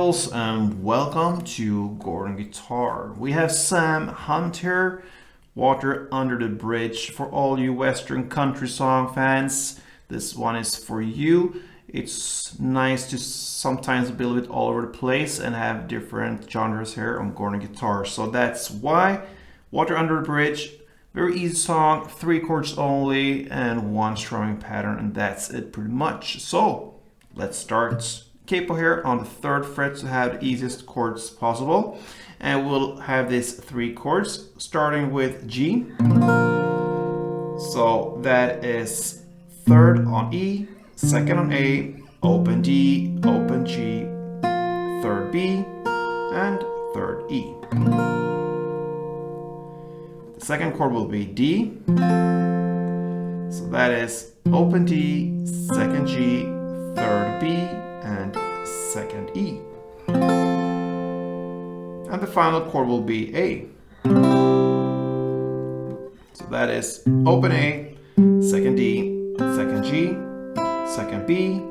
girls, and welcome to Gordon Guitar. We have Sam Hunter, Water Under the Bridge. For all you Western country song fans, this one is for you. It's nice to sometimes be a little bit all over the place and have different genres here on Gordon Guitar. So that's why Water Under the Bridge, very easy song, 3 chords only and 1 strumming pattern, and that's it pretty much. So let's start. Capo here on the 3rd fret to have the easiest chords possible, and we'll have these 3 chords starting with G. So that is 3rd on E, 2nd on A, open D, open G, 3rd B, and 3rd E. The 2nd chord will be D. So that is open D, 2nd G, 3rd B, and 2nd E. And the final chord will be A. So that is open A, 2nd D, 2nd G, 2nd B,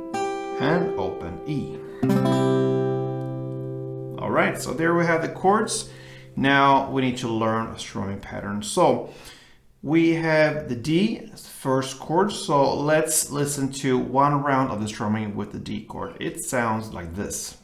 and open E. Alright, so there we have the chords. Now we need to learn a strumming pattern. So we have the D, first chord, so let's listen to one round of the strumming with the D chord. It sounds like this.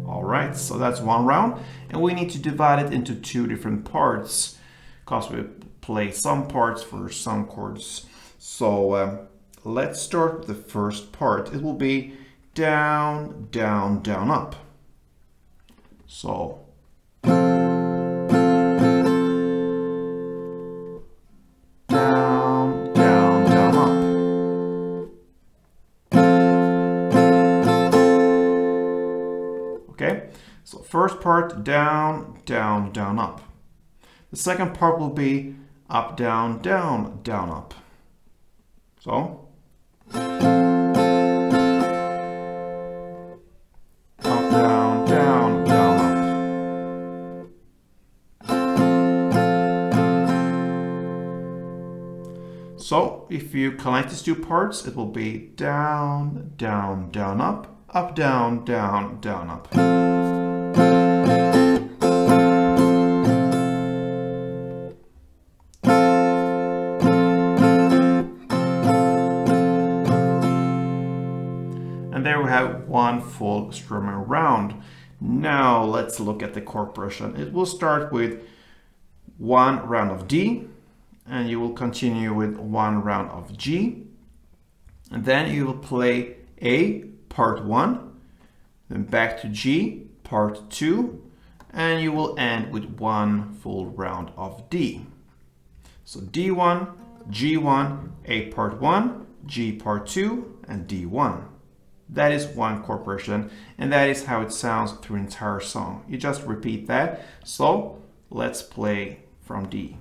Alright, so that's one round, and we need to divide it into 2 different parts because we play some parts for some chords. So let's start with the first part. It will be down, down, down, up. So down, down, down, up. Okay, so first part down, down, down, up. The second part will be up, down, down, down, up. So So if you collect these 2 parts, it will be down, down, down, up, down, down, down, up. And there we have 1 full strumming round. Now let's look at the chord progression. It will start with 1 round of D, and you will continue with 1 round of G, and then you will play A part 1, then back to G part 2, and you will end with 1 full round of D. So D1, G1, A part 1, G part 2, and D1. That is 1 chord progression, and that is how it sounds through the entire song. You just repeat that. So let's play from D.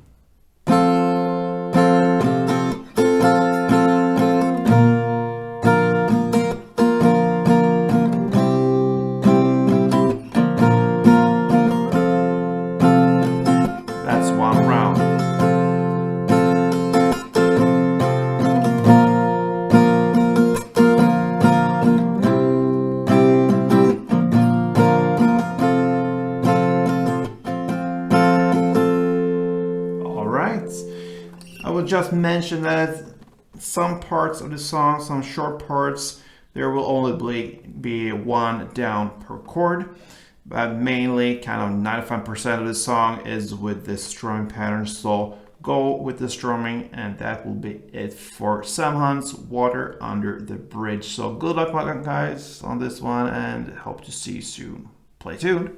I will just mention that some parts of the song, some short parts, there will only be 1 down per chord, but mainly kind of 95% of the song is with this strumming pattern. So go with the strumming, and that will be it for Sam Hunt's Water Under the Bridge. So good luck guys on this one, and hope to see you soon. Play tuned.